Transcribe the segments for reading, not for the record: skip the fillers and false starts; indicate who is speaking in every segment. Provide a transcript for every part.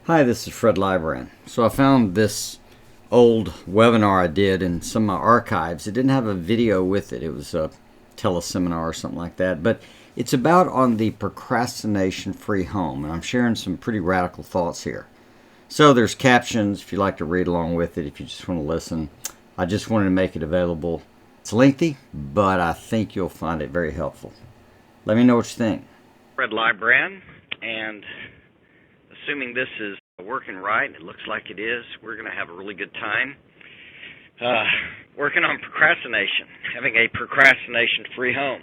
Speaker 1: Hi, this is Fred Libran. So I found this old webinar I did in some of my archives. It didn't have a video with it. It was a teleseminar or something like that. But it's about on the procrastination-free home. And I'm sharing some pretty radical thoughts here. So there's captions if you like to read along with it, if you just want to listen. I just wanted to make it available. It's lengthy, but I think you'll find it very helpful. Let me know what you think.
Speaker 2: Fred Libran, and assuming this is working right, it looks like it is, we're going to have a really good time working on procrastination, having a procrastination-free home.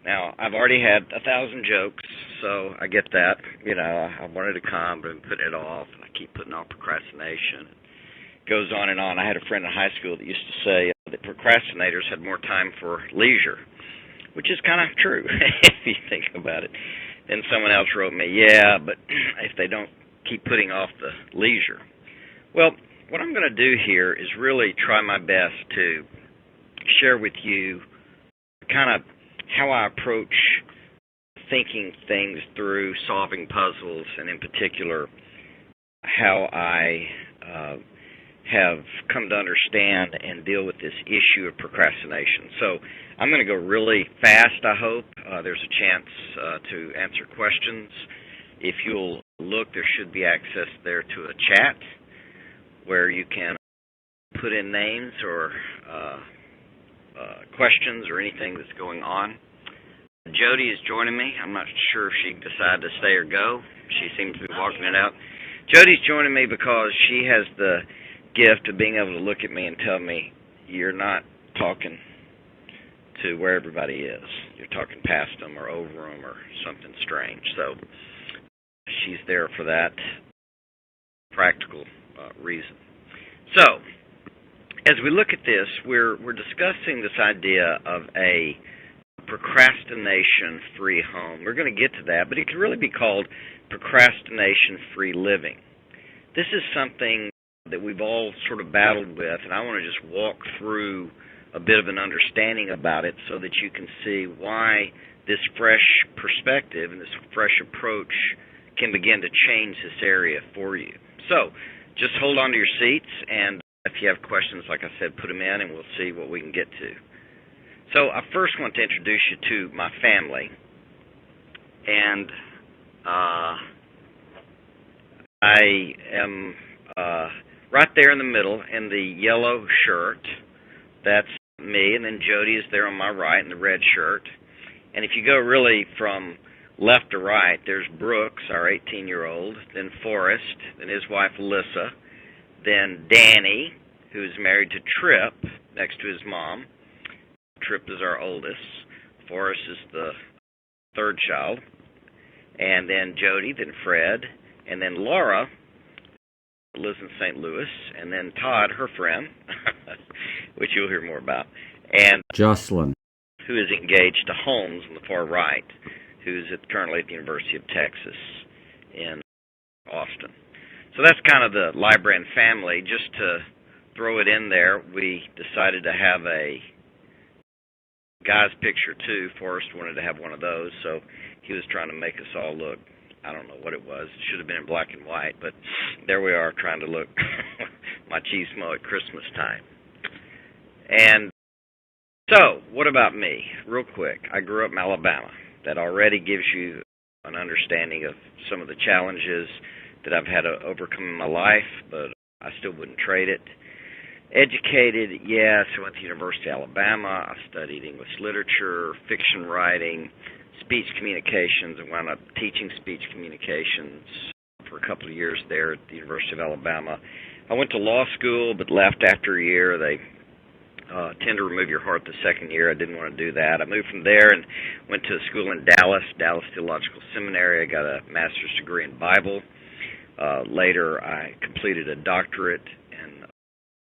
Speaker 2: Now, I've already had 1,000 jokes, so I get that. You know, I wanted to come, but I'm putting it off, and I keep putting off procrastination. It goes on and on. I had a friend in high school that used to say that procrastinators had more time for leisure, which is kind of true if you think about it. Then someone else wrote me, yeah, but if they don't keep putting off the leisure. Well, what I'm going to do here is really try my best to share with you kind of how I approach thinking things through, solving puzzles, and in particular, how I have come to understand and deal with this issue of procrastination. So I'm going to go really fast, I hope. There's a chance to answer questions. If you'll look, there should be access there to a chat where you can put in names or questions or anything that's going on. Jody is joining me. I'm not sure if she decided to stay or go. She seems to be walking it out. Jody's joining me because she has the gift of being able to look at me and tell me, you're not talking to where everybody is. You're talking past them or over them or something strange. So she's there for that practical reason. So as we look at this, we're discussing this idea of a procrastination-free home. We're going to get to that, but it could really be called procrastination-free living. This is something that we've all sort of battled with, and I want to just walk through a bit of an understanding about it so that you can see why this fresh perspective and this fresh approach can begin to change this area for you. So just hold on to your seats, and if you have questions, like I said, put them in, and we'll see what we can get to. So I first want to introduce you to my family, and I am right there in the middle in the yellow shirt. That's me, and then Jody is there on my right in the red shirt. And if you go really from left to right, there's Brooks, our 18-year-old, then Forrest, then his wife Alyssa, then Danny, who's married to Tripp, next to his mom. Tripp is our oldest. Forrest is the third child. And then Jody, then Fred, and then Laura lives in St. Louis, and then Todd, her friend, which you'll hear more about, and
Speaker 1: Jocelyn,
Speaker 2: who is engaged to Holmes on the far right, who's currently at the University of Texas in Austin. So that's kind of the Libran family. Just to throw it in there, we decided to have a guy's picture too. Forrest wanted to have one of those, so he was trying to make us all look, I don't know what it was. It should have been in black and white, but there we are trying to look machismo at Christmas time. And so, what about me? Real quick, I grew up in Alabama. That already gives you an understanding of some of the challenges that I've had to overcome in my life, but I still wouldn't trade it. Educated, yes, I went to the University of Alabama. I studied English literature, fiction writing, speech communications, and wound up teaching speech communications for a couple of years there at the University of Alabama. I went to law school but left after a year. They tend to remove your heart the second year. I didn't want to do that. I moved from there and went to a school in Dallas Theological Seminary. I got a master's degree in Bible. Later, I completed a doctorate in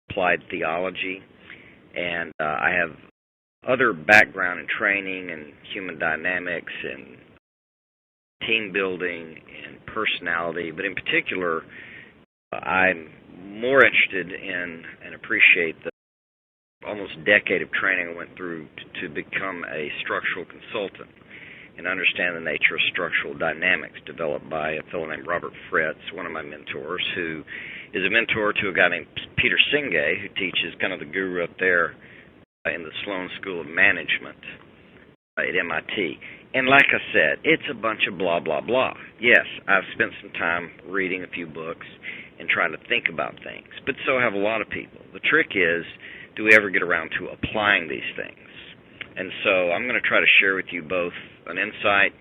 Speaker 2: applied theology, and I have other background and training in human dynamics and team building and personality, but in particular, I'm more interested in and appreciate the almost decade of training I went through to become a structural consultant. and understand the nature of structural dynamics developed by a fellow named Robert Fritz, one of my mentors, who is a mentor to a guy named Peter Singay, who teaches kind of the guru up there in the Sloan School of Management at MIT. And like I said, it's a bunch of blah, blah, blah. Yes, I've spent some time reading a few books and trying to think about things, but so have a lot of people. The trick is, do we ever get around to applying these things? And so I'm going to try to share with you both an insight,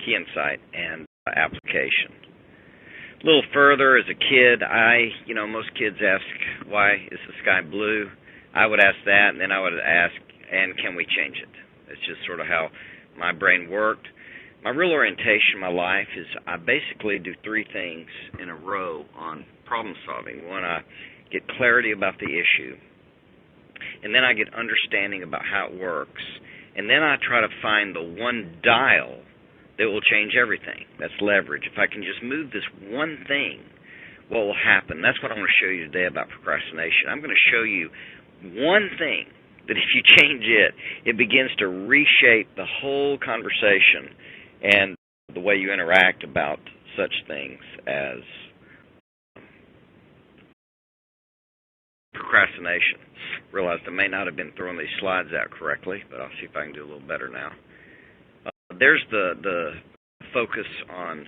Speaker 2: key insight, and application. A little further, as a kid, most kids ask, why is the sky blue? I would ask that, and then I would ask, and can we change it? It's just sort of how my brain worked. My real orientation in my life is I basically do three things in a row on problem solving. One, I get clarity about the issue, and then I get understanding about how it works, and then I try to find the one dial that will change everything. That's leverage. If I can just move this one thing, what will happen? That's what I'm going to show you today about procrastination. I'm going to show you one thing that if you change it, it begins to reshape the whole conversation and the way you interact about such things as procrastination. Realized I may not have been throwing these slides out correctly, but I'll see if I can do a little better now. There's the focus on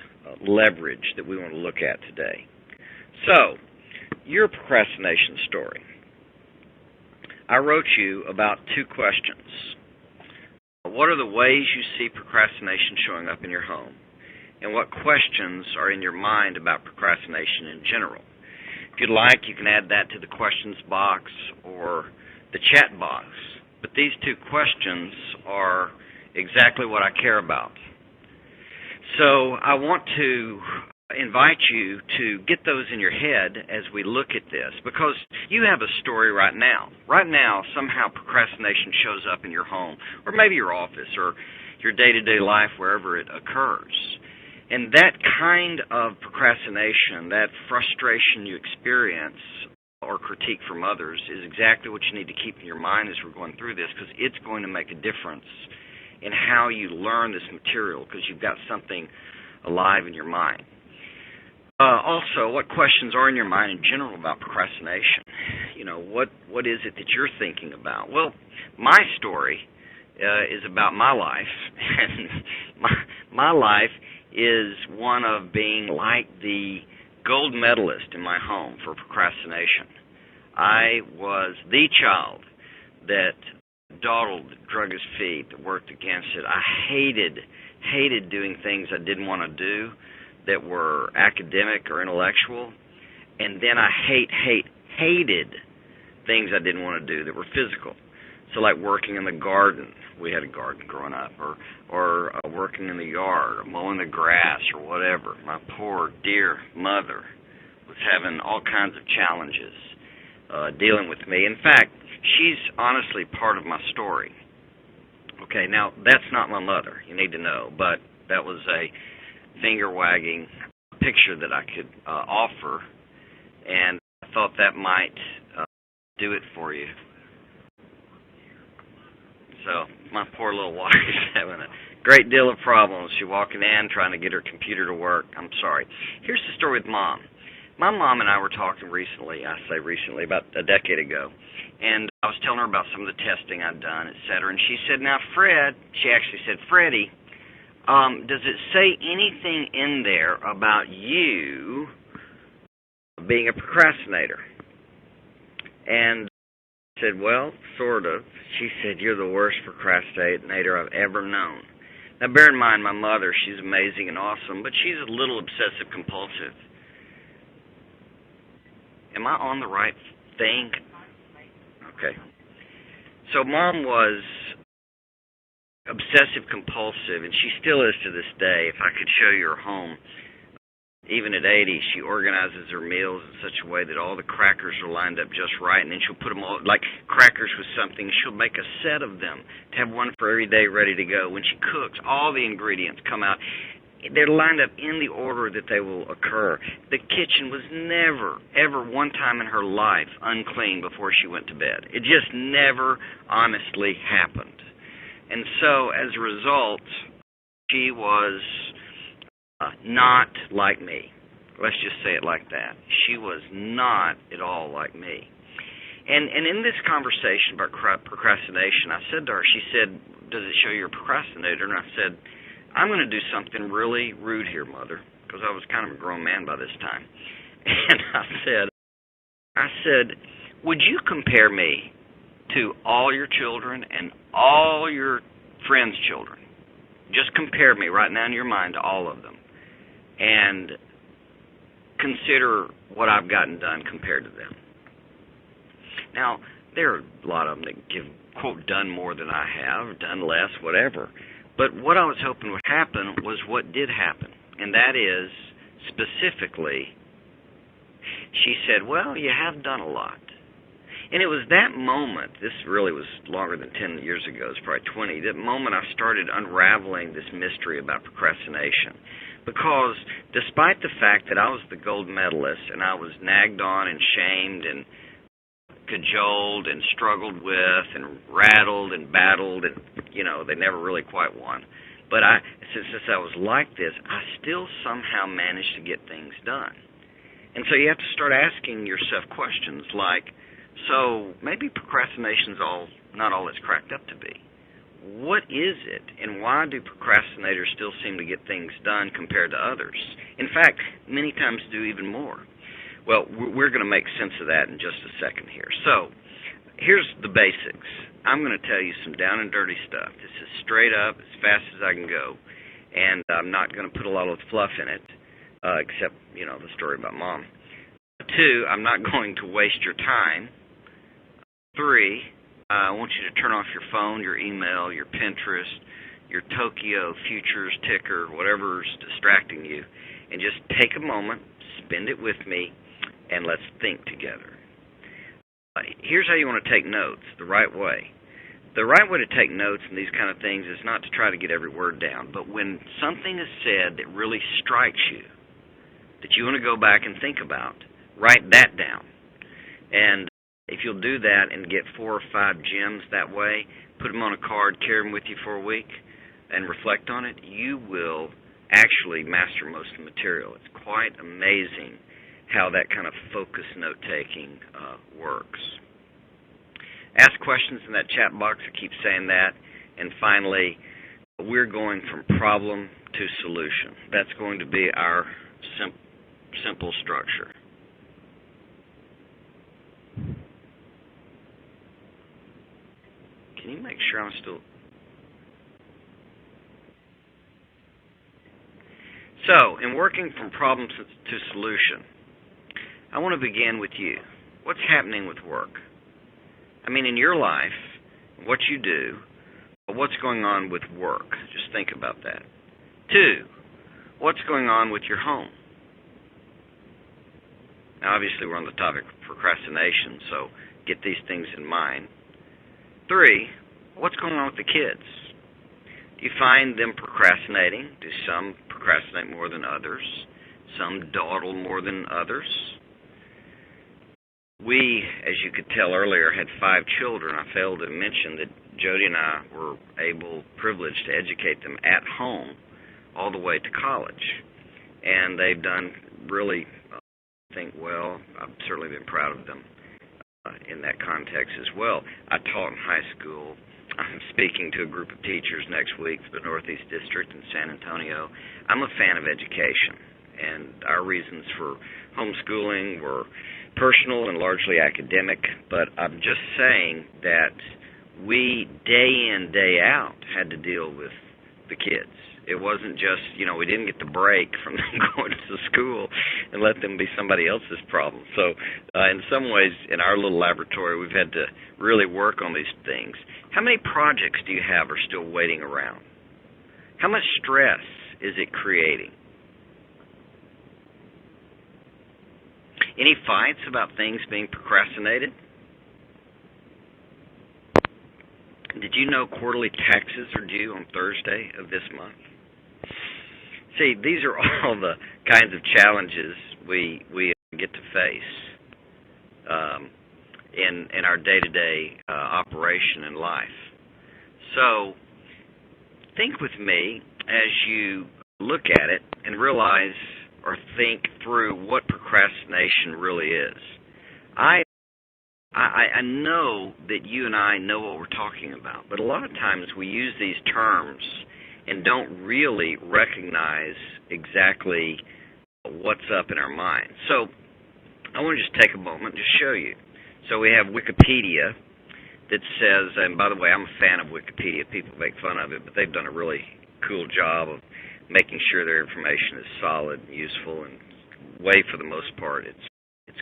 Speaker 2: leverage that we want to look at today. So, your procrastination story. I wrote you about two questions. What are the ways you see procrastination showing up in your home? And what questions are in your mind about procrastination in general? If you'd like, you can add that to the questions box or the chat box. But these two questions are exactly what I care about. So I want to invite you to get those in your head as we look at this, because you have a story right now. Right now, somehow procrastination shows up in your home, or maybe your office, or your day-to-day life, wherever it occurs. And that kind of procrastination, that frustration you experience or critique from others, is exactly what you need to keep in your mind as we're going through this, because it's going to make a difference in how you learn this material, because you've got something alive in your mind. Also, what questions are in your mind in general about procrastination? What is it that you're thinking about? Well, my story is about my life, and my life is one of being like the gold medalist in my home for procrastination. I was the child that dawdled, drug his feet, that worked against it. I hated doing things I didn't want to do that were academic or intellectual, and then I hated things I didn't want to do that were physical. So like working in the garden, we had a garden growing up, or working in the yard, or mowing the grass, or whatever. My poor, dear mother was having all kinds of challenges dealing with me. In fact, she's honestly part of my story. Okay, now that's not my mother, you need to know, but that was a finger-wagging picture that I could offer, and I thought that might do it for you. So my poor little wife is having a great deal of problems. She's walking in, trying to get her computer to work. I'm sorry. Here's the story with Mom. My mom and I were talking recently, about a decade ago, and I was telling her about some of the testing I'd done, et cetera, and she said, now, she actually said, Freddie, does it say anything in there about you being a procrastinator? And I said, well, sort of. She said, you're the worst procrastinator I've ever known. Now, bear in mind, my mother, she's amazing and awesome, but she's a little obsessive-compulsive. Am I on the right thing? Okay. So Mom was obsessive-compulsive, and she still is to this day. If I could show you her home, even at 80, she organizes her meals in such a way that all the crackers are lined up just right, and then she'll put them all, like crackers with something, she'll make a set of them to have one for every day ready to go. When she cooks, all the ingredients come out. They're lined up in the order that they will occur. The kitchen was never, ever one time in her life unclean before she went to bed. It just never honestly happened. And so, as a result, She was not like me. Let's just say it like that. She was not at all like me. And in this conversation about procrastination, I said to her, she said, "Does it show you're a procrastinator?" And I said, "I'm going to do something really rude here, Mother," because I was kind of a grown man by this time. And I said, "Would you compare me to all your children and all your friends' children? Just compare me right now in your mind to all of them, and consider what I've gotten done compared to them." Now, there are a lot of them that give, quote, done more than I have, done less, whatever. But what I was hoping would happen was what did happen. And that is, specifically, she said, "Well, you have done a lot." And it was that moment, this really was longer than 10 years ago, it's probably 20, that moment I started unraveling this mystery about procrastination. Because despite the fact that I was the gold medalist and I was nagged on and shamed and cajoled and struggled with and rattled and battled, and they never really quite won. But since I was like this, I still somehow managed to get things done. And so you have to start asking yourself questions like, so maybe procrastination's not all it's cracked up to be. What is it, and why do procrastinators still seem to get things done compared to others? In fact, many times do even more. Well, we're going to make sense of that in just a second here. So, here's the basics. I'm going to tell you some down and dirty stuff. This is straight up, as fast as I can go, and I'm not going to put a lot of fluff in it, except, the story about Mom. 2, I'm not going to waste your time. 3, I want you to turn off your phone, your email, your Pinterest, your Tokyo Futures ticker, whatever's distracting you, and just take a moment, spend it with me, and let's think together. Here's how you want to take notes, the right way. The right way to take notes in these kind of things is not to try to get every word down, but when something is said that really strikes you, that you want to go back and think about, write that down. And if you'll do that and get 4 or 5 gems that way, put them on a card, carry them with you for a week, and reflect on it, you will actually master most of the material. It's quite amazing how that kind of focused note-taking works. Ask questions in that chat box. I keep saying that. And finally, we're going from problem to solution. That's going to be our simple structure. Can you make sure I'm still... So, in working from problem to solution, I want to begin with you. What's happening with work? I mean, in your life, what you do, what's going on with work? Just think about that. 2, what's going on with your home? Now, obviously, we're on the topic of procrastination, so get these things in mind. 3, what's going on with the kids? Do you find them procrastinating? Do some procrastinate more than others? Some dawdle more than others? We, as you could tell earlier, had 5 children. I failed to mention that Jody and I were privileged to educate them at home all the way to college. And they've done really, I think, well. I've certainly been proud of them in that context as well. I taught in high school. I'm speaking to a group of teachers next week for the Northeast District in San Antonio. I'm a fan of education, and our reasons for homeschooling were personal and largely academic, but I'm just saying that we, day in, day out, had to deal with the kids. It wasn't just, we didn't get the break from them going to school and let them be somebody else's problem. So in some ways, in our little laboratory, we've had to really work on these things. How many projects do you have are still waiting around? How much stress is it creating? Any fights about things being procrastinated? Did you know quarterly taxes are due on Thursday of this month? See, these are all the kinds of challenges we get to face in our day-to-day operation in life. So think with me as you look at it and realize or think through what procrastination really is. I know that you and I know what we're talking about, but a lot of times we use these terms and don't really recognize exactly what's up in our mind. So I want to just take a moment to show you. So we have Wikipedia that says, and by the way, I'm a fan of Wikipedia. People make fun of it, but they've done a really cool job of making sure their information is solid and useful, and way for the most part it's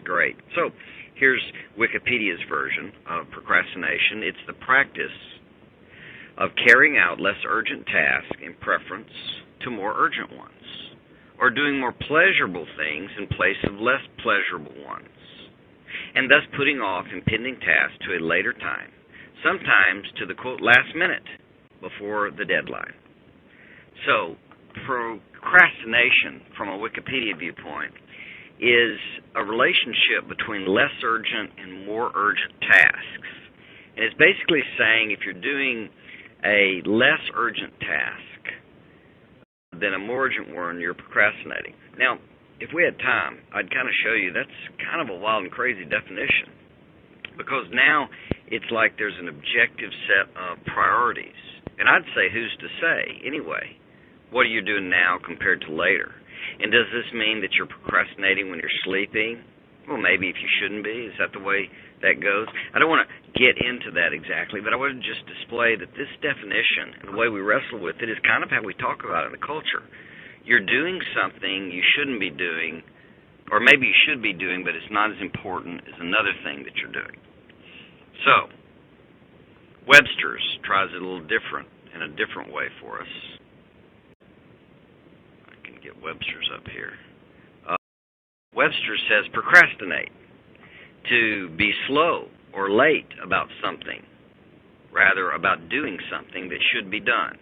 Speaker 2: great. So here's Wikipedia's version of procrastination. It's the practice of carrying out less urgent tasks in preference to more urgent ones, or doing more pleasurable things in place of less pleasurable ones, and thus putting off impending tasks to a later time, sometimes to the, quote, last minute before the deadline. So procrastination, from a Wikipedia viewpoint, is a relationship between less urgent and more urgent tasks. And it's basically saying if you're doing a less urgent task than a more urgent one, you're procrastinating. Now, if we had time, I'd kind of show you that's kind of a wild and crazy definition, because now it's like there's an objective set of priorities. And I'd say, who's to say, anyway? What are you doing now compared to later? And does this mean that you're procrastinating when you're sleeping? Well, maybe if you shouldn't be. Is that the way that goes? I don't want to get into that exactly, but I want to just display that this definition and the way we wrestle with it is kind of how we talk about it in the culture. You're doing something you shouldn't be doing, or maybe you should be doing, but it's not as important as another thing that you're doing. So, Webster's tries it a little different, in a different way for us. Get Webster's up here. Webster says procrastinate, to be slow or late about something, rather about doing something that should be done.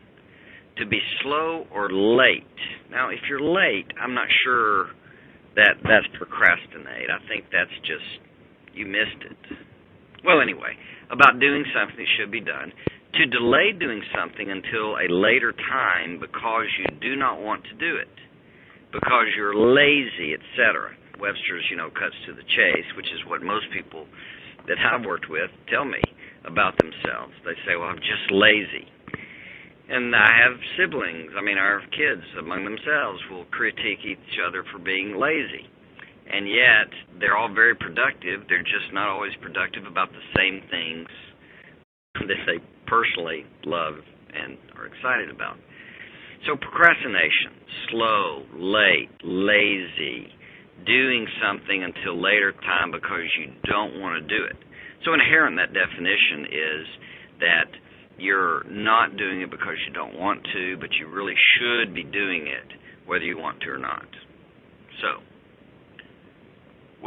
Speaker 2: To be slow or late. Now, if you're late, I'm not sure that that's procrastinate. I think that's just, you missed it. Well, anyway, about doing something that should be done. To delay doing something until a later time because you do not want to do it, because you're lazy, etc. Webster's, cuts to the chase, which is what most people that I've worked with tell me about themselves. They say, well, I'm just lazy. And I have siblings, our kids among themselves will critique each other for being lazy. And yet, they're all very productive. They're just not always productive about the same things that they personally love and are excited about. So procrastination, slow, late, lazy, doing something until later time because you don't want to do it. So inherent in that definition is that you're not doing it because you don't want to, but you really should be doing it whether you want to or not. So,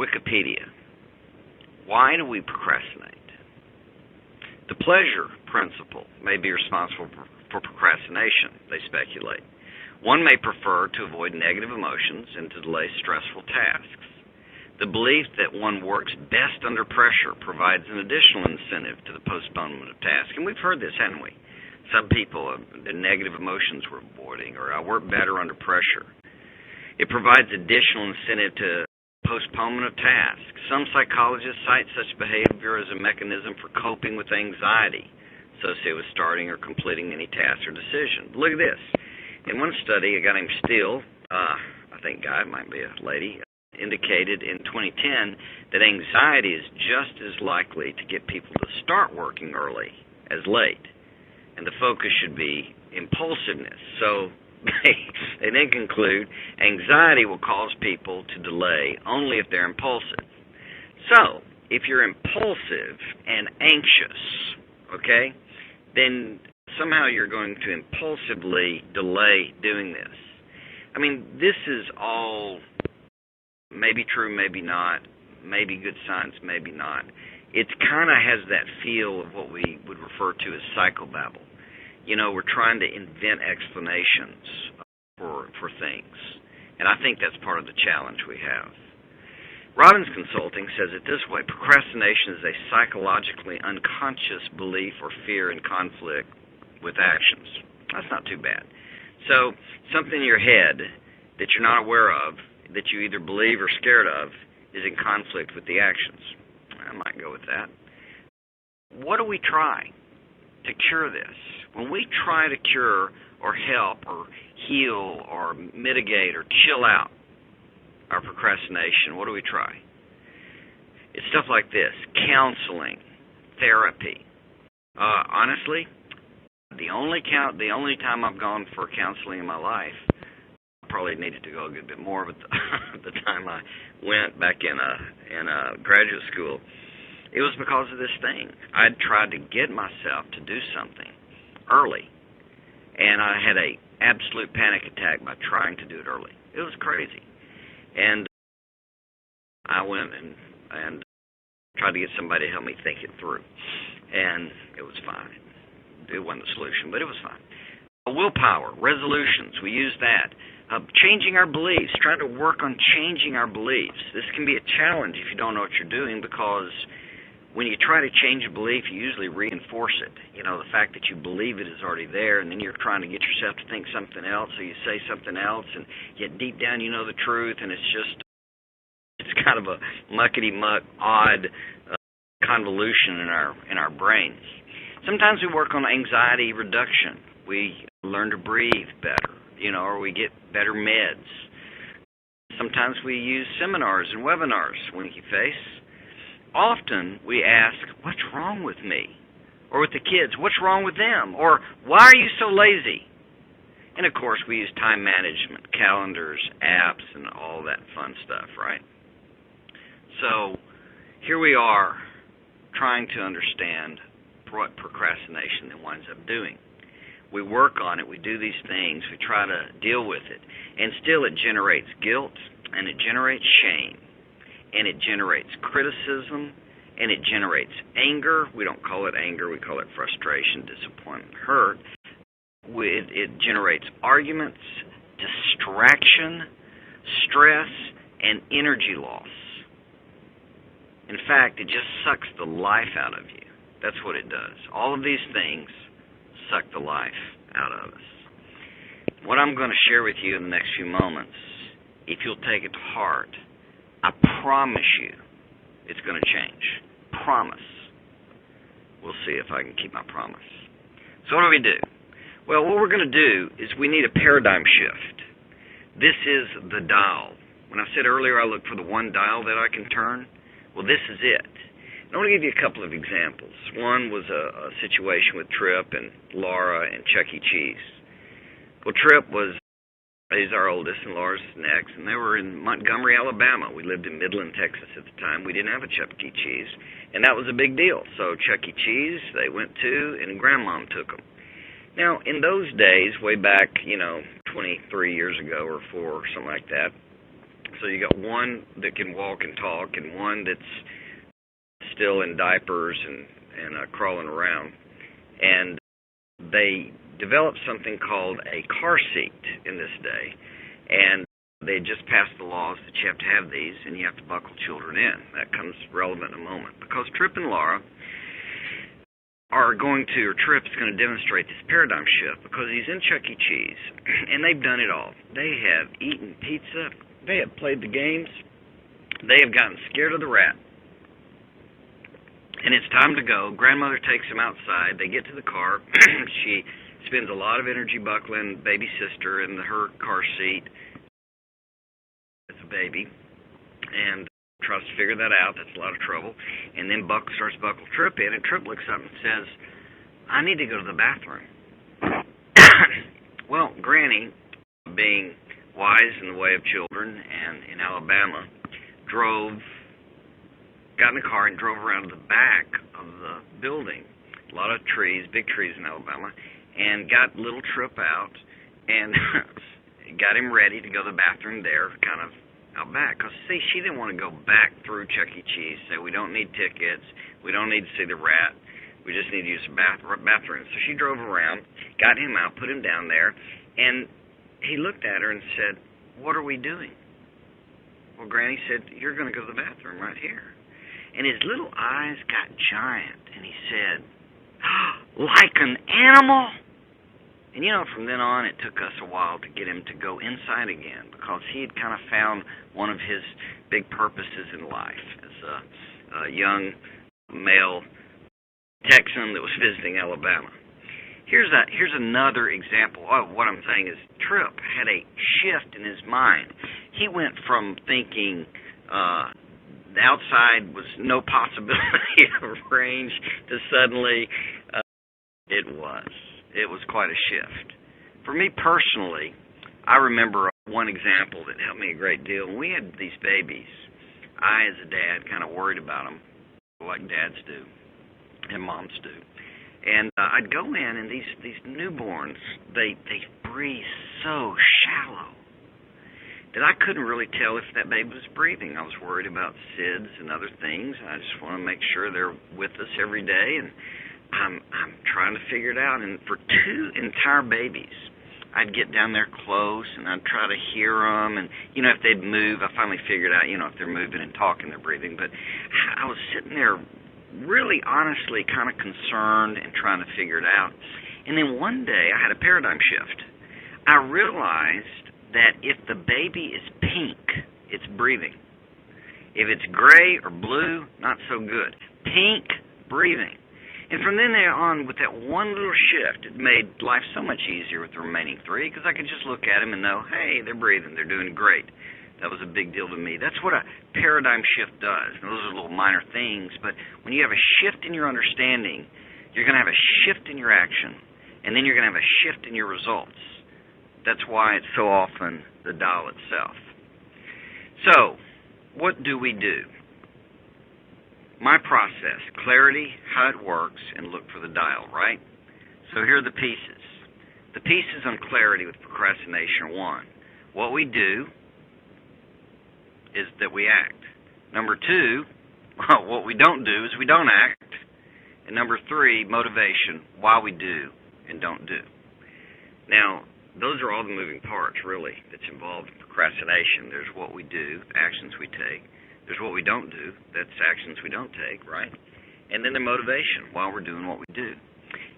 Speaker 2: Wikipedia. Why do we procrastinate? The pleasure principle may be responsible for procrastination, they speculate. One may prefer to avoid negative emotions and to delay stressful tasks. The belief that one works best under pressure provides an additional incentive to the postponement of tasks. And we've heard this, haven't we? Some people, the negative emotions we're avoiding, or I work better under pressure. It provides additional incentive to postponement of tasks. Some psychologists cite such behavior as a mechanism for coping with anxiety associated with starting or completing any task or decision. But look at this. In one study, a guy named Steele, I think guy, might be a lady, indicated in 2010 that anxiety is just as likely to get people to start working early as late. And the focus should be impulsiveness. So they then conclude anxiety will cause people to delay only if they're impulsive. So if you're impulsive and anxious, okay, then somehow you're going to impulsively delay doing this. This is all maybe true, maybe not, maybe good science, maybe not. It kind of has that feel of what we would refer to as psychobabble. We're trying to invent explanations for things. And I think that's part of the challenge we have. Robbins Consulting says it this way: procrastination is a psychologically unconscious belief or fear in conflict with actions. That's not too bad. So something in your head that you're not aware of, that you either believe or scared of, is in conflict with the actions. I might go with that. What do we try to cure this? When we try to cure or help or heal or mitigate or chill out our procrastination, what do we try? It's stuff like this: counseling, therapy. Honestly, the only time I've gone for counseling in my life, I probably needed to go a good bit more, but the time I went back in graduate school, it was because of this thing. I'd tried to get myself to do something early, and I had a absolute panic attack by trying to do it early. It was crazy. And I went and tried to get somebody to help me think it through. And it was fine. It wasn't the solution, but it was fine. Willpower, resolutions, we use that. Changing our beliefs, trying to work on changing our beliefs. This can be a challenge if you don't know what you're doing, because when you try to change a belief, you usually reinforce it. You know, the fact that you believe it is already there, and then you're trying to get yourself to think something else, so you say something else, and yet deep down you know the truth, and it's kind of a muckety-muck, odd convolution in our brains. Sometimes we work on anxiety reduction. We learn to breathe better, or we get better meds. Sometimes we use seminars and webinars when you face. Often we ask, what's wrong with me? Or with the kids, what's wrong with them? Or why are you so lazy? And of course we use time management, calendars, apps, and all that fun stuff, right? So here we are trying to understand what procrastination then winds up doing. We work on it, we do these things, we try to deal with it, and still it generates guilt, and it generates shame, and it generates criticism, and it generates anger. We don't call it anger, we call it frustration, disappointment, hurt. It generates arguments, distraction, stress, and energy loss. In fact, it just sucks the life out of you. That's what it does. All of these things suck the life out of us. What I'm going to share with you in the next few moments, if you'll take it to heart, I promise you it's going to change. Promise. We'll see if I can keep my promise. So what do we do? Well, what we're going to do is we need a paradigm shift. This is the dial. When I said earlier I look for the one dial that I can turn, well, this is it. And I want to give you a couple of examples. One was a situation with Tripp and Laura and Chuck E. Cheese. Well, Tripp he's our oldest, and Laura's next, and they were in Montgomery, Alabama. We lived in Midland, Texas at the time. We didn't have a Chuck E. Cheese, and that was a big deal. So Chuck E. Cheese, they went to, and Grandmom took them. Now, in those days, way back, 23 years ago or 4 or something like that, so you got one that can walk and talk, and one that's still in diapers and crawling around. And they developed something called a car seat in this day. And they just passed the laws that you have to have these, and you have to buckle children in. That comes relevant in a moment. Because Tripp and Laura Tripp is going to demonstrate this paradigm shift, because he's in Chuck E. Cheese, and they've done it all. They have eaten pizza. They have played the games. They have gotten scared of the rat. And it's time to go. Grandmother takes him outside. They get to the car. She spends a lot of energy buckling baby sister in her car seat as a baby, and tries to figure that out. That's a lot of trouble. And then starts buckle Tripp in, and Tripp looks up and says, I need to go to the bathroom. Well, Granny, being wise in the way of children, and in Alabama, got in the car and drove around to the back of the building. A lot of trees, big trees in Alabama, and got little Tripp out and got him ready to go to the bathroom there, kind of out back. Because, see, she didn't want to go back through Chuck E. Cheese, say, we don't need tickets, we don't need to see the rat, we just need to use the bathroom. So she drove around, got him out, put him down there, and he looked at her and said, what are we doing? Well, Granny said, you're going to go to the bathroom right here. And his little eyes got giant, and he said, like an animal? And, from then on, it took us a while to get him to go inside again because he had kind of found one of his big purposes in life as a young male Texan that was visiting Alabama. Here's another example of what I'm saying is Tripp had a shift in his mind. He went from thinking the outside was no possibility of range to suddenly it was quite a shift. For me personally, I remember one example that helped me a great deal. When we had these babies, I, as a dad, kind of worried about them like dads do and moms do. And I'd go in, and these newborns, they breathe so shallow that I couldn't really tell if that baby was breathing. I was worried about SIDS and other things. I just want to make sure they're with us every day, and I'm trying to figure it out. And for 2 entire babies, I'd get down there close, and I'd try to hear them. And, if they'd move, I finally figured out, if they're moving and talking, they're breathing. But I was sitting there really honestly kind of concerned and trying to figure it out. And then one day I had a paradigm shift. I realized that if the baby is pink, it's breathing. If it's gray or blue, not so good. Pink, breathing. And from then on, with that one little shift, it made life so much easier with the remaining 3 because I could just look at them and know, hey, they're breathing, they're doing great. That was a big deal to me. That's what a paradigm shift does. And those are little minor things, but when you have a shift in your understanding, you're going to have a shift in your action, and then you're going to have a shift in your results. That's why it's so often the dial itself. So, what do we do? My process, clarity, how it works, and look for the dial, right? So here are the pieces. The pieces on clarity with procrastination are 1. What we do is that we act. Number 2, what we don't do is we don't act. And number 3, motivation, why we do and don't do. Now, those are all the moving parts, really, that's involved in procrastination. There's what we do, actions we take. There's what we don't do, that's actions we don't take, right? And then the motivation, why we're doing what we do.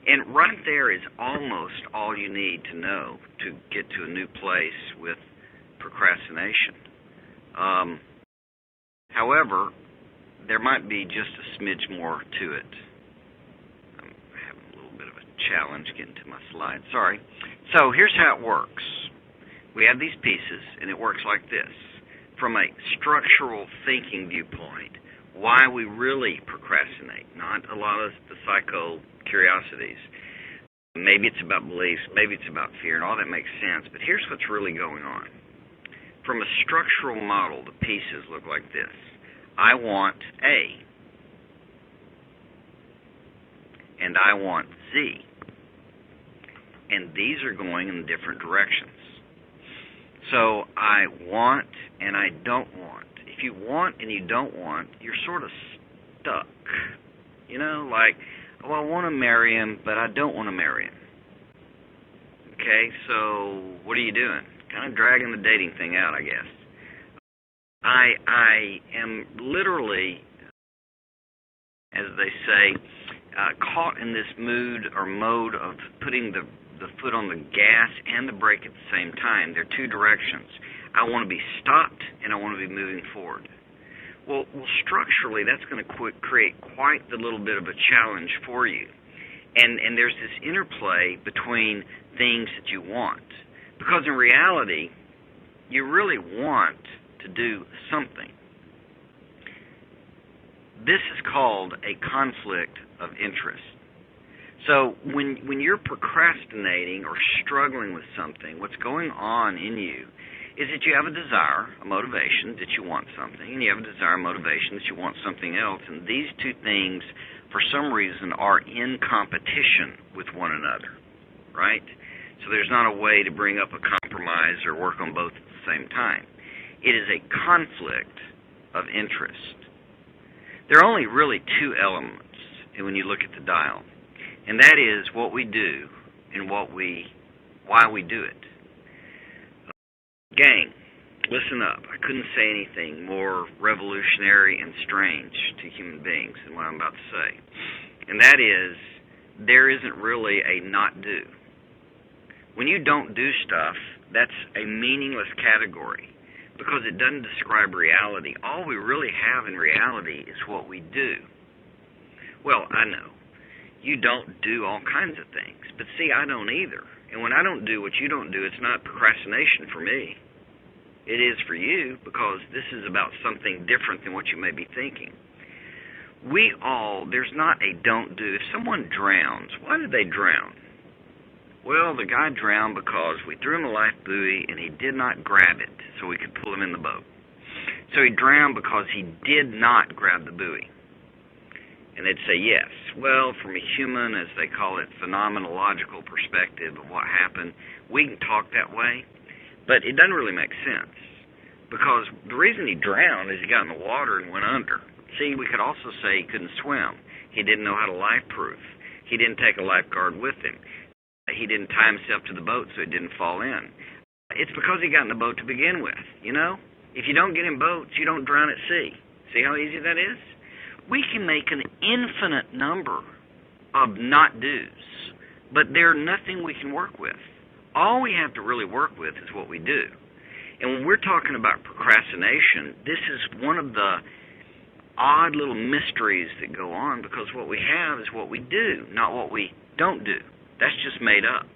Speaker 2: And right there is almost all you need to know to get to a new place with procrastination. However, there might be just a smidge more to it. I'm having a little bit of a challenge getting to my slide. Sorry. So here's how it works. We have these pieces, and it works like this. From a structural thinking viewpoint, why we really procrastinate, not a lot of the psycho curiosities. Maybe it's about beliefs, maybe it's about fear, and all that makes sense, but here's what's really going on. From a structural model, the pieces look like this. I want A, and I want Z, and these are going in different directions. So I want and I don't want. If you want and you don't want, you're sort of stuck. Like, I want to marry him, but I don't want to marry him. Okay, so what are you doing? Kind of dragging the dating thing out, I guess. I am literally, as they say, caught in this mood or mode of putting the foot on the gas and the brake at the same time. They're 2 directions. I want to be stopped and I want to be moving forward. Well, structurally, that's going to create quite the little bit of a challenge for you. And there's this interplay between things that you want. Because in reality, you really want to do something. This is called a conflict of interest. So when you're procrastinating or struggling with something, what's going on in you is that you have a desire, a motivation that you want something, and you have a desire, a motivation that you want something else, and these 2 things, for some reason, are in competition with one another, right? So there's not a way to bring up a compromise or work on both at the same time. It is a conflict of interest. There are only really 2 elements when you look at the dial, and that is what we do and why we do it. Gang, listen up. I couldn't say anything more revolutionary and strange to human beings than what I'm about to say. And that is, there isn't really a not do. When you don't do stuff, that's a meaningless category because it doesn't describe reality. All we really have in reality is what we do. Well, I know. You don't do all kinds of things. But see, I don't either. And when I don't do what you don't do, it's not procrastination for me. It is for you because this is about something different than what you may be thinking. There's not a don't do. If someone drowns, why did they drown? Well, the guy drowned because we threw him a life buoy and he did not grab it so we could pull him in the boat. So he drowned because he did not grab the buoy. And they'd say yes. Well, from a human, as they call it, phenomenological perspective of what happened, we can talk that way, but it doesn't really make sense. Because the reason he drowned is he got in the water and went under. See, we could also say he couldn't swim. He didn't know how to life-proof. He didn't take a lifeguard with him. He didn't tie himself to the boat so it didn't fall in. It's because he got in the boat to begin with, you know? If you don't get in boats, you don't drown at sea. See how easy that is? We can make an infinite number of not-dos, but they're nothing we can work with. All we have to really work with is what we do. And when we're talking about procrastination, this is one of the odd little mysteries that go on because what we have is what we do, not what we don't do. That's just made up.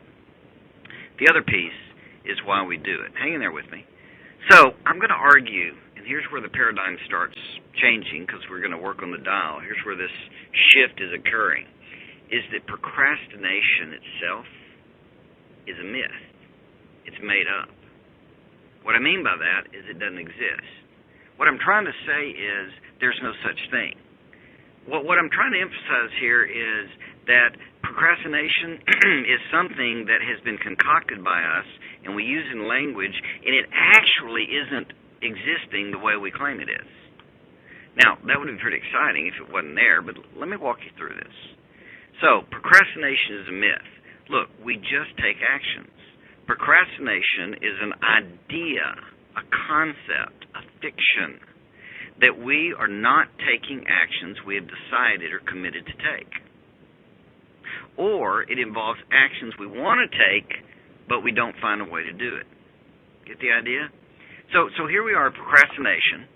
Speaker 2: The other piece is why we do it. Hang in there with me. So I'm going to argue, and here's where the paradigm starts changing because we're going to work on the dial. Here's where this shift is occurring, is that procrastination itself is a myth. It's made up. What I mean by that is it doesn't exist. What I'm trying to say is there's no such thing. What I'm trying to emphasize here is that procrastination is something that has been concocted by us, and we use in language, and it actually isn't existing the way we claim it is. Now, that would be pretty exciting if it wasn't there, but let me walk you through this. So, procrastination is a myth. Look, we just take actions. Procrastination is an idea, a concept, a fiction, that we are not taking actions we have decided or committed to take. Or it involves actions we want to take, but we don't find a way to do it. Get the idea? So here we are, procrastination.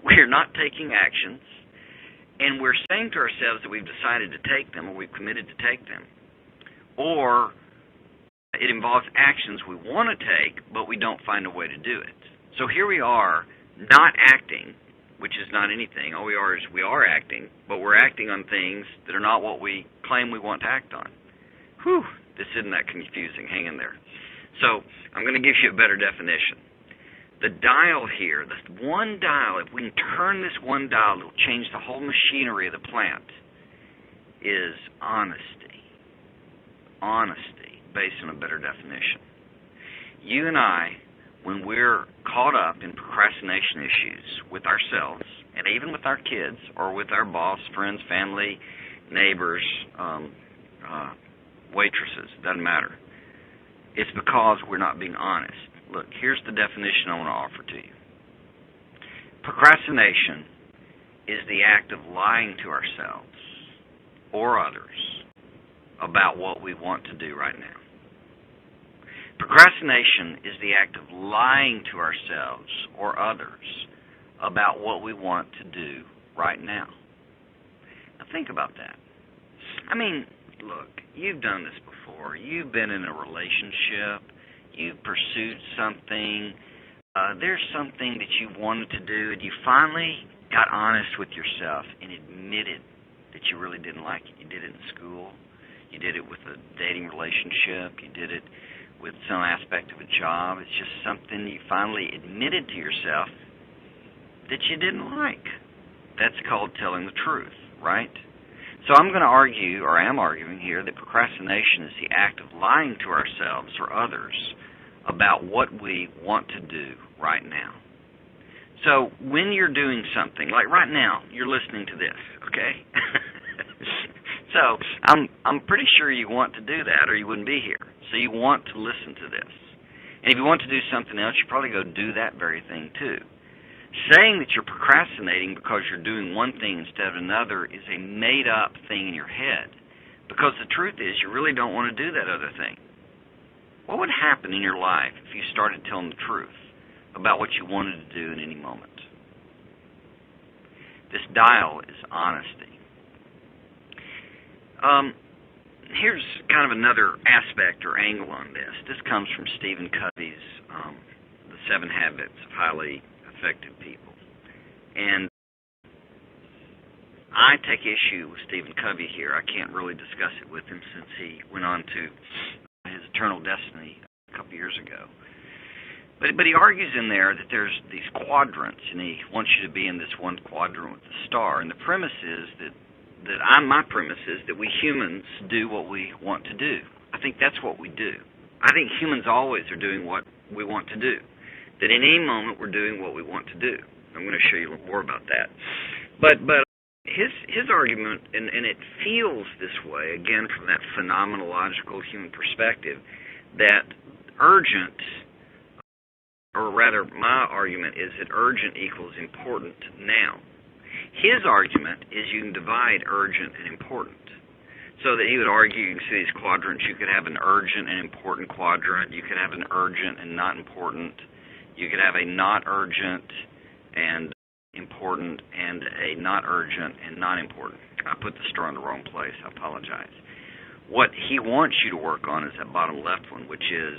Speaker 2: We're not taking actions, and we're saying to ourselves that we've decided to take them or we've committed to take them. Or it involves actions we want to take, but we don't find a way to do it. So here we are, not acting, which is not anything. All we are is we are acting, but we're acting on things that are not what we claim we want to act on. Whew, this isn't that confusing. Hang in there. So I'm going to give you a better definition. The dial here, the one dial, if we can turn this one dial, it'll change the whole machinery of the plant, is honesty. Honesty, based on a better definition. You and I, when we're caught up in procrastination issues with ourselves, and even with our kids, or with our boss, friends, family, neighbors, waitresses, doesn't matter. It's because we're not being honest. Look, here's the definition I want to offer to you. Procrastination is the act of lying to ourselves or others about what we want to do right now. Procrastination is the act of lying to ourselves or others about what we want to do right now. Now think about that. I mean, look, you've done this before. You've been in a relationship. You've pursued something. There's something that you wanted to do, and you finally got honest with yourself and admitted that you really didn't like it. You did it in school. You did it with a dating relationship. You did it with some aspect of a job. It's just something you finally admitted to yourself that you didn't like. That's called telling the truth, right? So I'm going to argue, or I am arguing here, that procrastination is the act of lying to ourselves or others about what we want to do right now. So when you're doing something, like right now, you're listening to this, okay? So I'm pretty sure you want to do that or you wouldn't be here. So you want to listen to this. And if you want to do something else, you probably go do that very thing too. Saying that you're procrastinating because you're doing one thing instead of another is a made-up thing in your head. Because the truth is you really don't want to do that other thing. What would happen in your life if you started telling the truth about what you wanted to do in any moment? This dial is honesty. Here's kind of another aspect or angle on this. This comes from Stephen Covey's The 7 Habits of Highly Effective People. And I take issue with Stephen Covey here. I can't really discuss it with him since he went on to his eternal destiny a couple years ago. But he argues in there that there's these quadrants, and he wants you to be in this one quadrant with the star. And the premise is my premise is that we humans do what we want to do. I think that's what we do. I think humans always are doing what we want to do. That in any moment we're doing what we want to do. I'm going to show you a little more about that. But his argument, and it feels this way, again, from that phenomenological human perspective, that urgent, or rather my argument is that urgent equals important now. His argument is you can divide urgent and important. So that he would argue, you can see these quadrants, you could have an urgent and important quadrant, you could have an urgent and not important, you could have a not urgent and important, and a not urgent and not important. I put the star in the wrong place, I apologize. What he wants you to work on is that bottom left one, which is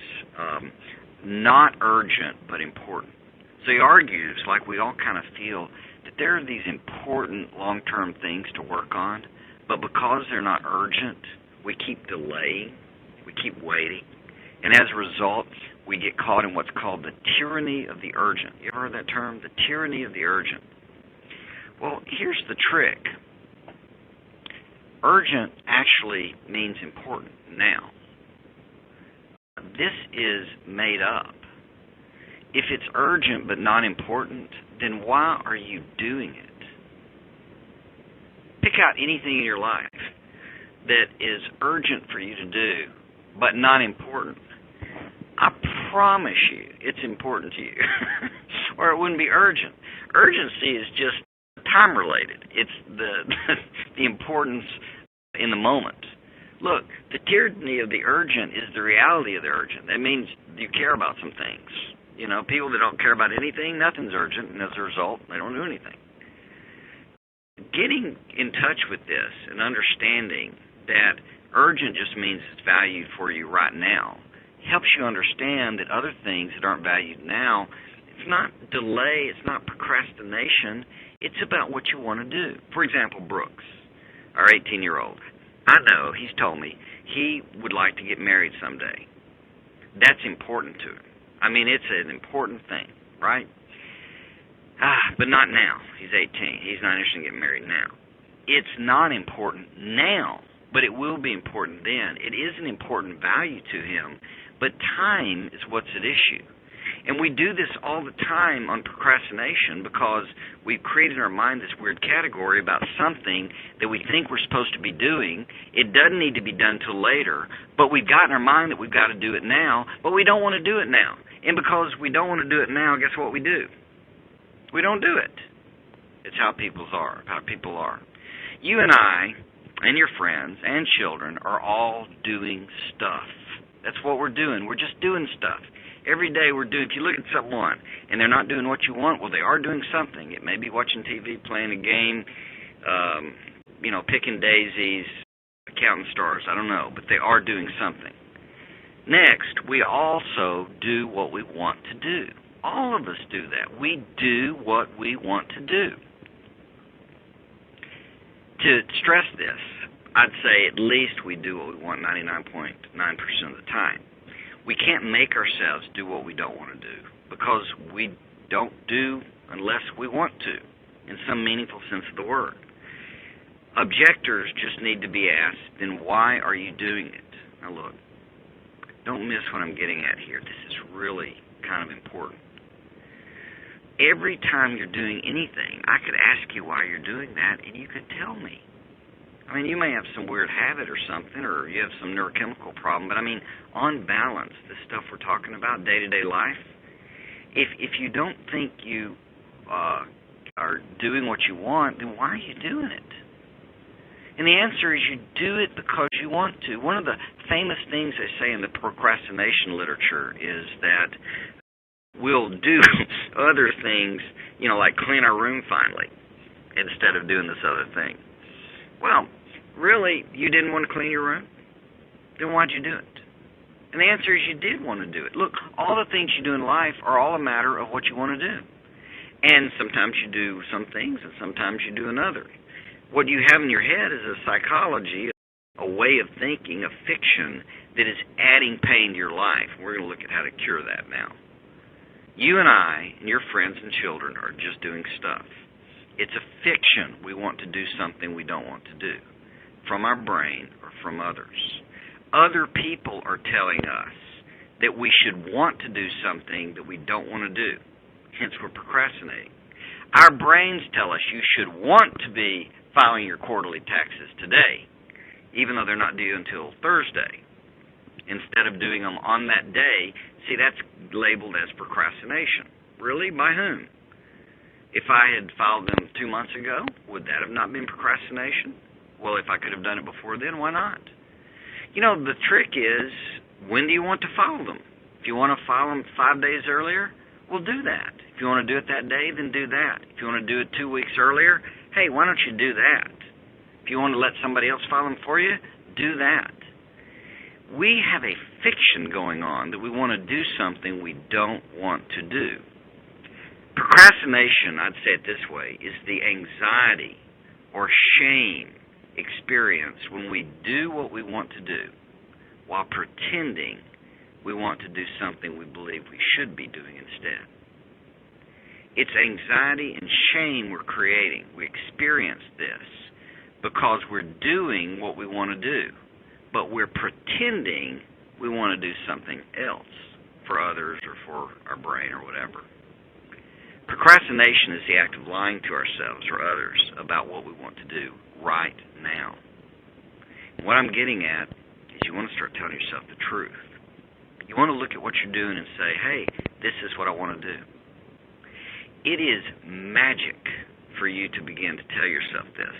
Speaker 2: not urgent but important. So he argues, like we all kind of feel, that there are these important long-term things to work on, but because they're not urgent, we keep delaying, we keep waiting, and as a result, we get caught in what's called the tyranny of the urgent. You ever heard that term? The tyranny of the urgent. Well, here's the trick. Urgent actually means important now. This is made up. If it's urgent but not important, then why are you doing it? Pick out anything in your life that is urgent for you to do but not important. I promise you it's important to you. Or it wouldn't be urgent. Urgency is just time-related. It's the importance in the moment. Look, the tyranny of the urgent is the reality of the urgent. That means you care about some things. You know, people that don't care about anything, nothing's urgent, and as a result, they don't do anything. Getting in touch with this and understanding that urgent just means it's valued for you right now helps you understand that other things that aren't valued now, it's not delay, it's not procrastination, it's about what you want to do. For example, Brooks, our 18-year-old. I know he's told me he would like to get married someday. That's important to him. I mean, it's an important thing, right? But not now. He's 18. He's not interested in getting married now. It's not important now, but it will be important then. It is an important value to him, but time is what's at issue. And we do this all the time on procrastination because we've created in our mind this weird category about something that we think we're supposed to be doing. It doesn't need to be done till later, but we've got in our mind that we've got to do it now, but we don't want to do it now. And because we don't want to do it now, guess what we do? We don't do it. It's how people are. You and I and your friends and children are all doing stuff. That's what we're doing. We're just doing stuff. Every day we're doing, if you look at someone and they're not doing what you want, well, they are doing something. It may be watching TV, playing a game, picking daisies, counting stars. I don't know, but they are doing something. Next, we also do what we want to do. All of us do that. We do what we want to do. To stress this, I'd say at least we do what we want 99.9% of the time. We can't make ourselves do what we don't want to do because we don't do unless we want to, in some meaningful sense of the word. Objectors just need to be asked, then why are you doing it? Now look, don't miss what I'm getting at here. This is really kind of important. Every time you're doing anything, I could ask you why you're doing that, and you could tell me. I mean, you may have some weird habit or something, or you have some neurochemical problem, but I mean, on balance, the stuff we're talking about, day-to-day life, if you don't think you are doing what you want, then why are you doing it? And the answer is you do it because you want to. One of the famous things they say in the procrastination literature is that we'll do other things, like clean our room finally, instead of doing this other thing. Well, really, you didn't want to clean your room? Then why'd you do it? And the answer is you did want to do it. Look, all the things you do in life are all a matter of what you want to do. And sometimes you do some things, and sometimes you do another. What you have in your head is a psychology, a way of thinking, a fiction that is adding pain to your life. We're going to look at how to cure that now. You and I and your friends and children are just doing stuff. It's a fiction. We want to do something we don't want to do, from our brain or from others. Other people are telling us that we should want to do something that we don't want to do. Hence, we're procrastinating. Our brains tell us you should want to be filing your quarterly taxes today, even though they're not due until Thursday. Instead of doing them on that day, see, that's labeled as procrastination. Really? By whom? If I had filed them 2 months ago, would that have not been procrastination? Well, if I could have done it before then, why not? The trick is, when do you want to file them? If you want to file them 5 days earlier, well, do that. If you want to do it that day, then do that. If you want to do it 2 weeks earlier, hey, why don't you do that? If you want to let somebody else file them for you, do that. We have a fiction going on that we want to do something we don't want to do. Procrastination, I'd say it this way, is the anxiety or shame experience when we do what we want to do while pretending we want to do something we believe we should be doing instead. It's anxiety and shame we're creating. We experience this because we're doing what we want to do, but we're pretending we want to do something else for others or for our brain or whatever. Procrastination is the act of lying to ourselves or others about what we want to do right now. And what I'm getting at is you want to start telling yourself the truth. You want to look at what you're doing and say, hey, this is what I want to do. It is magic for you to begin to tell yourself this.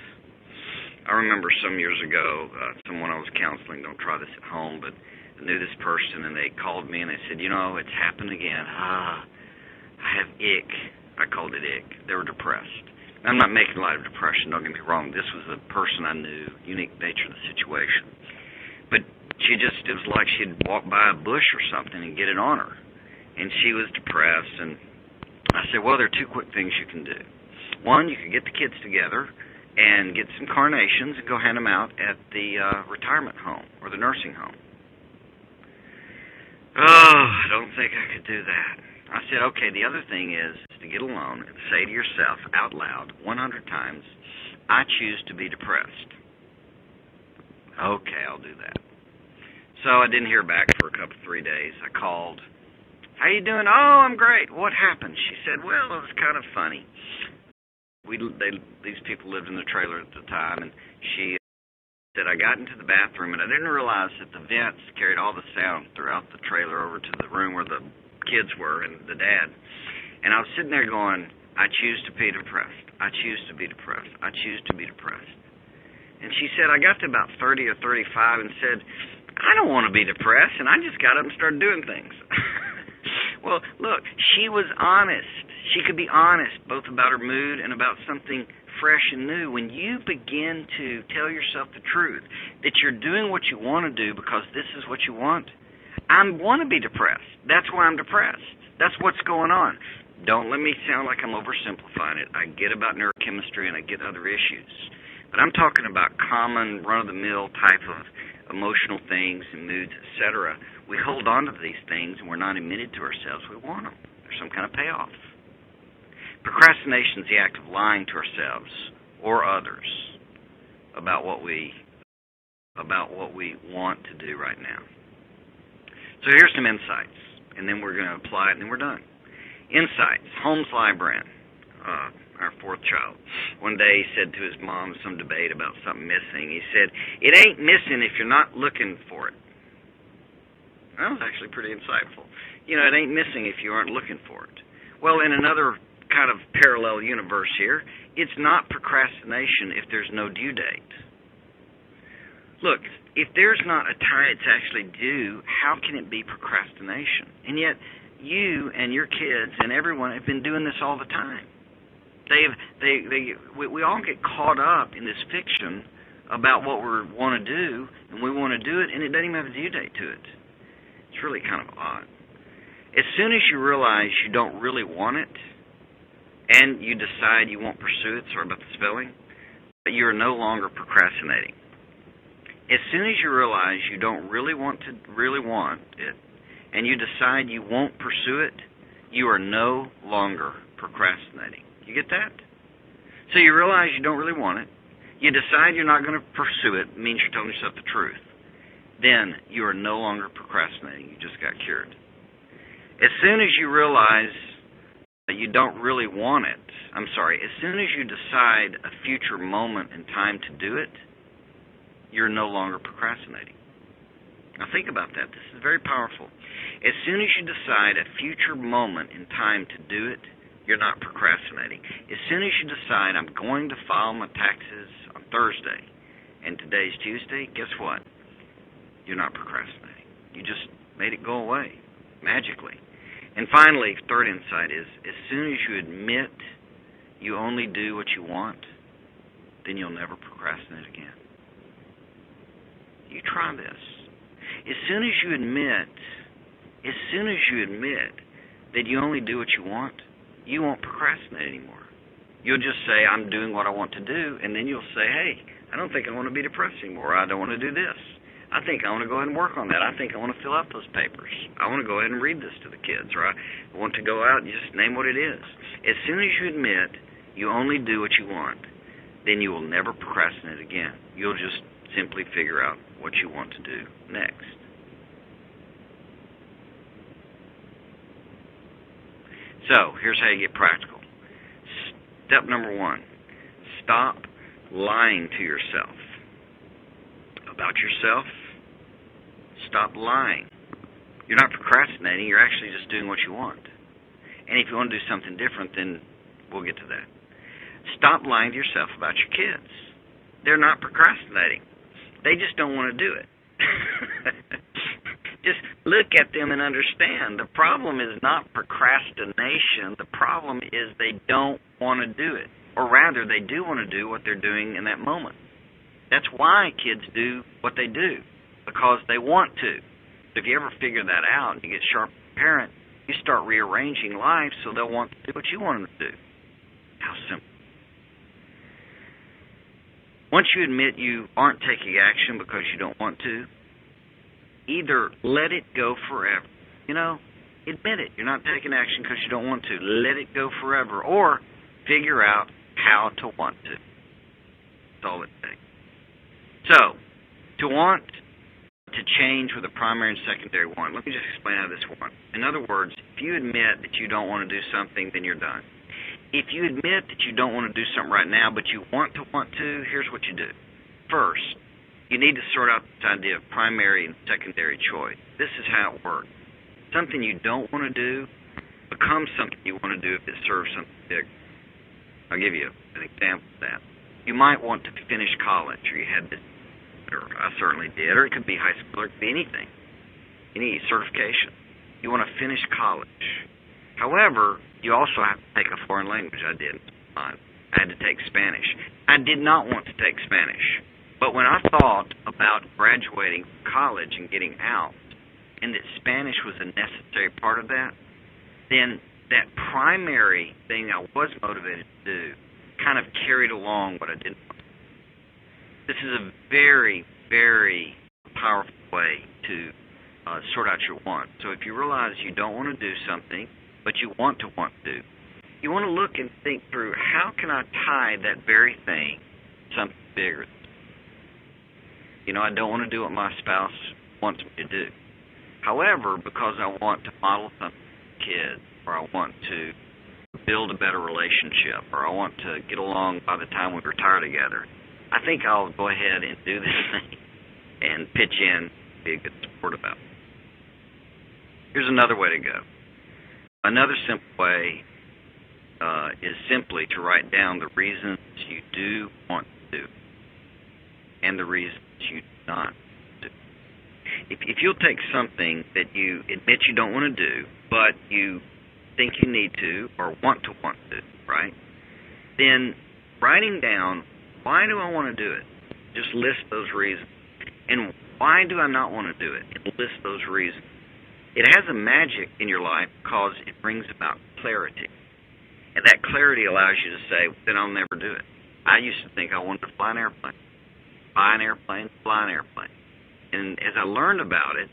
Speaker 2: I remember some years ago, someone I was counseling, don't try this at home, but I knew this person, and they called me and they said, it's happened again. I have ick. I called it ick. They were depressed. I'm not making light of depression, don't get me wrong. This was a person I knew, unique nature of the situation. But it was like she'd walk by a bush or something and get it on her. And she was depressed, and I said, well, there are 2 quick things you can do. One, you can get the kids together and get some carnations and go hand them out at the retirement home or the nursing home. Oh, I don't think I could do that. I said, okay, the other thing is to get alone and say to yourself out loud 100 times, I choose to be depressed. Okay, I'll do that. So I didn't hear back for 3 days. I called. How you doing? Oh, I'm great. What happened? She said, well, it was kind of funny. These people lived in the trailer at the time, and she said, I got into the bathroom, and I didn't realize that the vents carried all the sound throughout the trailer over to the room where the kids were and the dad. And I was sitting there going, I choose to be depressed. I choose to be depressed. I choose to be depressed. And she said, I got to about 30 or 35 and said, I don't want to be depressed, and I just got up and started doing things. Well, look, she was honest. She could be honest both about her mood and about something fresh and new. When you begin to tell yourself the truth, that you're doing what you want to do because this is what you want, I want to be depressed. That's why I'm depressed. That's what's going on. Don't let me sound like I'm oversimplifying it. I get about neurochemistry and I get other issues. But I'm talking about common, run-of-the-mill type of emotional things and moods, etc. We hold on to these things and we're not admitted to ourselves we want them. There's some kind of payoff. Procrastination is the act of lying to ourselves or others about what we want to do right now. So here's some insights, and then we're going to apply it, and then we're done. Insights. Holmes Librand, our 4th child, one day he said to his mom, some debate about something missing, he said, it ain't missing if you're not looking for it. That was actually pretty insightful. It ain't missing if you aren't looking for it. Well, in another kind of parallel universe here, it's not procrastination if there's no due date. Look, if there's not a time it's actually due, how can it be procrastination? And yet, you and your kids and everyone have been doing this all the time. We all get caught up in this fiction about what we want to do, and we want to do it, and it doesn't even have a due date to it. It's really kind of odd. As soon as you realize you don't really want it, and you decide you won't pursue it, sorry about the spelling, but you're no longer procrastinating. As soon as you realize you don't really want it, and you decide you won't pursue it, you are no longer procrastinating. You get that? So you realize you don't really want it. You decide you're not going to pursue it. It means you're telling yourself the truth. Then you are no longer procrastinating. You just got cured. As soon as you realize that you don't really want it, as soon as you decide a future moment in time to do it, you're no longer procrastinating. Now think about that. This is very powerful. As soon as you decide a future moment in time to do it, you're not procrastinating. As soon as you decide I'm going to file my taxes on Thursday and today's Tuesday, guess what? You're not procrastinating. You just made it go away magically. And finally, third insight is as soon as you admit you only do what you want, then you'll never procrastinate again. You try this. As soon as you admit that you only do what you want, you won't procrastinate anymore. You'll just say, I'm doing what I want to do, and then you'll say, hey, I don't think I want to be depressed anymore. I don't want to do this. I think I want to go ahead and work on that. I think I want to fill out those papers. I want to go ahead and read this to the kids, or I want to go out and just name what it is. As soon as you admit you only do what you want, then you will never procrastinate again. You'll just simply figure out what you want to do next. So, here's how you get practical. Step number 1, stop lying to yourself. About yourself, stop lying. You're not procrastinating, you're actually just doing what you want. And if you want to do something different, then we'll get to that. Stop lying to yourself about your kids. They're not procrastinating. They just don't want to do it. Just look at them and understand. The problem is not procrastination. The problem is they don't want to do it. Or rather, they do want to do what they're doing in that moment. That's why kids do what they do, because they want to. If you ever figure that out and you get sharp as a parent, you start rearranging life so they'll want to do what you want them to do. How simple. Once you admit you aren't taking action because you don't want to, either let it go forever. Admit it. You're not taking action because you don't want to. Let it go forever. Or figure out how to want to. That's all it takes. So, to want to change with a primary and secondary want. Let me just explain how this works. In other words, if you admit that you don't want to do something, then you're done. If you admit that you don't want to do something right now, but you want to, here's what you do. First, you need to sort out this idea of primary and secondary choice. This is how it works. Something you don't want to do becomes something you want to do if it serves something big. I'll give you an example of that. You might want to finish college, or you had this, or I certainly did, or it could be high school, or it could be anything, any certification. You want to finish college. However, you also have to take a foreign language. I did. I had to take Spanish. I did not want to take Spanish. But when I thought about graduating from college and getting out, and that Spanish was a necessary part of that, then that primary thing I was motivated to do kind of carried along what I didn't want to do. This is a very, very powerful way to sort out your want. So if you realize you don't want to do something, but you want to, you want to look and think through, how can I tie that very thing to something bigger? I don't want to do what my spouse wants me to do. However, because I want to model something to kids, or I want to build a better relationship, or I want to get along by the time we retire together, I think I'll go ahead and do this thing and pitch in, be a good support about it. Here's another way to go. Another simple way is simply to write down the reasons you do want to do and the reasons you do not take something that you admit you don't want to do, but you think you need to or want to, right? Then writing down, why do I want to do it? Just list those reasons. And why do I not want to do it? And list those reasons. It has a magic in your life because it brings about clarity. And that clarity allows you to say, then I'll never do it. I used to think I wanted to fly an airplane. Buy an airplane, fly an airplane. And as I learned about it,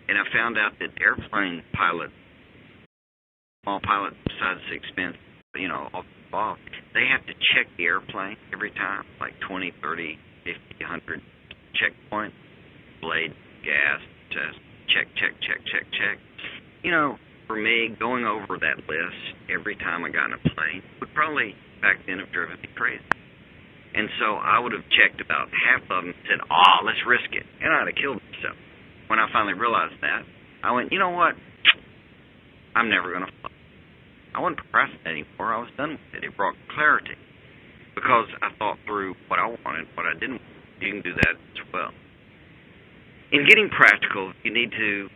Speaker 2: and I found out that airplane pilots, small pilots, besides the expense, off the ball, they have to check the airplane every time, like 20, 30, 50, 100 checkpoints, blade, gas, test, check. For me, going over that list every time I got in a plane would probably, back then, have driven me crazy. And so I would have checked about half of them and said, let's risk it. And I'd have killed myself. When I finally realized that, I went, you know what? I'm never going to fly. I wasn't procrastinating anymore. I was done with it. It brought clarity because I thought through what I wanted, what I didn't want. You can do that as well. In getting practical, you need to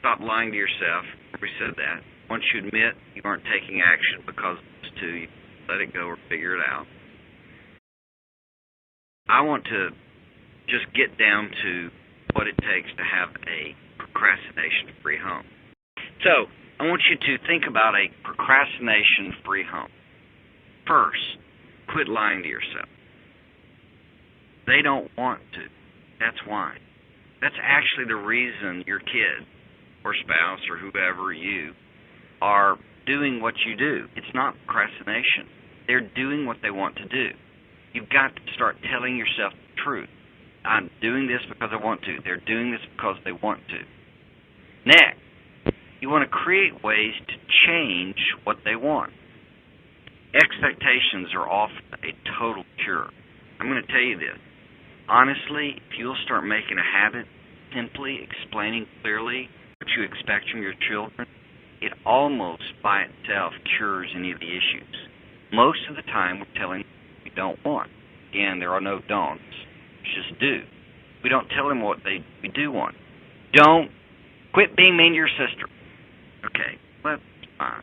Speaker 2: stop lying to yourself. We said that. Once you admit you aren't taking action because it's too, you let it go or figure it out. I want to just get down to what it takes to have a procrastination-free home. So, I want you to think about a procrastination-free home. First, quit lying to yourself. They don't want to. That's why. That's actually the reason your kid or spouse or whoever you are doing what you do. It's not procrastination. They're doing what they want to do. You've got to start telling yourself the truth. I'm doing this because I want to. They're doing this because they want to. Next, you want to create ways to change what they want. Expectations are often a total cure. I'm going to tell you this. Honestly, if you'll start making a habit simply explaining clearly what you expect from your children, it almost by itself cures any of the issues. Most of the time, we're telling them we don't want. Again, there are no don'ts. Just do. We don't tell them what we do want. Don't quit being mean to your sister. Okay, that's fine.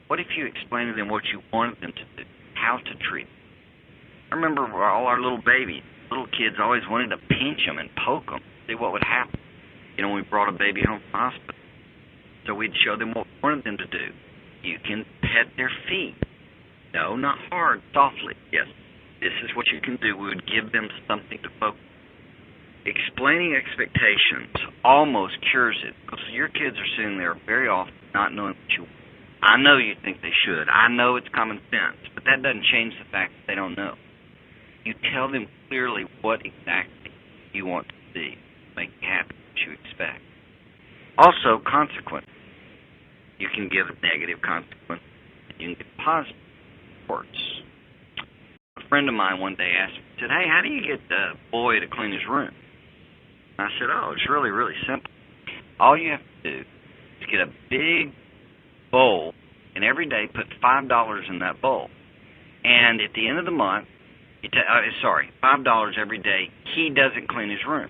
Speaker 2: What if you explain to them what you wanted them to do, how to treat them? I remember all our little kids always wanted to pinch them and poke them, see what would happen. We brought a baby home from the hospital. So we'd show them what we wanted them to do. You can pet their feet. No, not hard, softly. Yes, this is what you can do. We would give them something to focus on. Explaining expectations almost cures it because your kids are sitting there very often not knowing what you want. I know you think they should. I know it's common sense, but that doesn't change the fact that they don't know. You tell them clearly what exactly you want to see, make you happy, what you expect. Also, consequences. You can give a negative consequence, and you can give positive reports. A friend of mine one day asked me, said, hey, how do you get the boy to clean his room? I said, it's really, really simple. All you have to do is get a big bowl, and every day put $5 in that bowl. And at the end of the month, $5 every day he doesn't clean his room.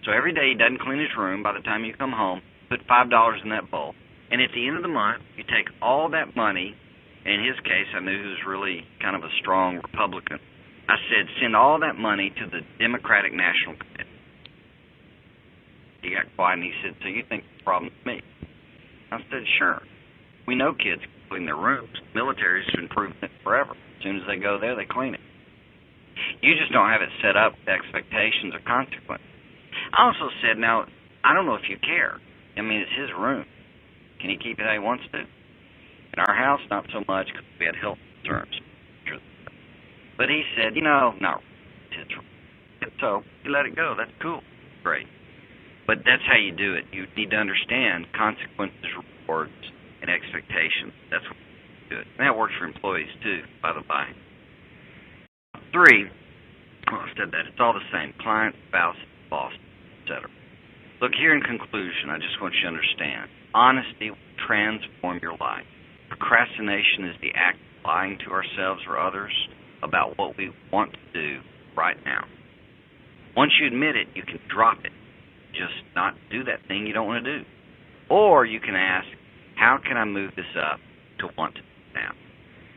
Speaker 2: So every day he doesn't clean his room, by the time you come home, put $5 in that bowl. And at the end of the month, you take all that money. In his case, I knew he was really kind of a strong Republican. I said, send all that money to the Democratic National Committee. He got quiet and he said, so you think the problem's me? I said, sure. We know kids clean their rooms. The military's been proving it forever. As soon as they go there, they clean it. You just don't have it set up with expectations or consequences. I also said, now, I don't know if you care. I mean, it's his room. Can he keep it how he wants to? In our house, not so much because we had health concerns. But he said, not really. It's his room. And so you let it go. That's cool. Great. But that's how you do it. You need to understand consequences, rewards, and expectations. That's what you do it. And that works for employees, too, by the by. 3, I said that. It's all the same. Client, spouse, boss, etc. Look, here in conclusion, I just want you to understand. Honesty will transform your life. Procrastination is the act of lying to ourselves or others about what we want to do right now. Once you admit it, you can drop it. Just not do that thing you don't want to do. Or you can ask, how can I move this up to want to do now?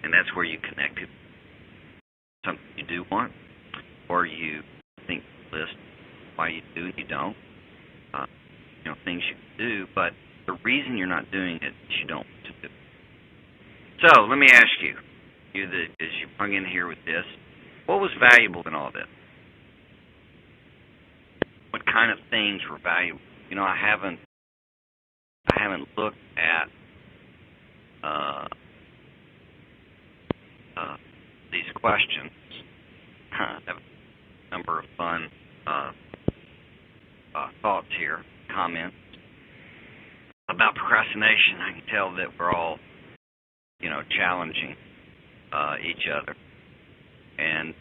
Speaker 2: And that's where you connect it. Something you do want, or you think list why you do and you don't. Things you do, but the reason you're not doing it is you don't want to do it. So let me ask you, as you hung in here with this, what was valuable in all this? What kind of things were valuable? I haven't looked at these questions. I have a number of fun thoughts here, comments about procrastination. I can tell that we're all, challenging each other. And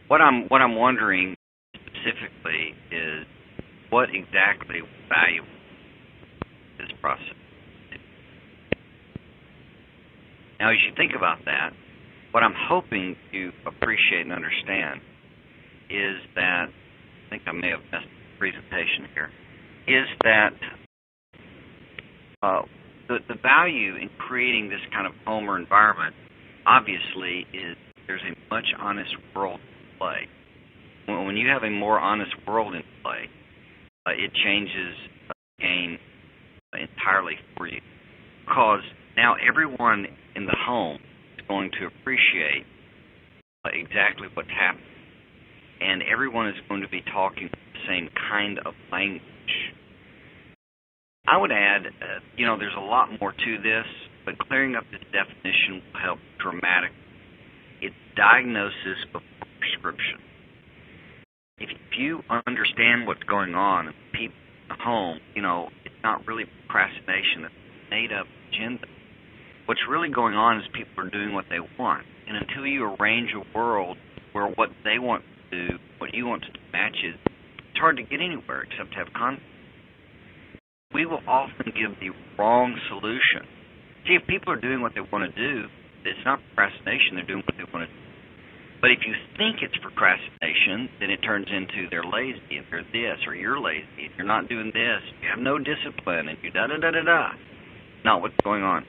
Speaker 2: what I'm wondering specifically is what exactly value this process. Now, as you think about that, what I'm hoping you appreciate and understand is that, I think I may have messed the presentation here, is that the value in creating this kind of home or environment, obviously, is there's a much honest world in play. When you have a more honest world in play, it changes the game entirely for you. Because now everyone in the home is going to appreciate exactly what's happening. And everyone is going to be talking the same kind of language. I would add, there's a lot more to this, but clearing up this definition will help dramatically. It's diagnosis before prescription. If you understand what's going on in people in the home, it's not really procrastination, it's a made-up agenda. What's really going on is people are doing what they want. And until you arrange a world where what they want to do, what you want to do matches, it's hard to get anywhere except to have conflict. We will often give the wrong solution. See, if people are doing what they want to do, it's not procrastination, they're doing what they want to do. But if you think it's procrastination, then it turns into they're lazy, and they're this, or you're lazy, and you're not doing this, you have no discipline, and you da-da-da-da-da. Not what's going on.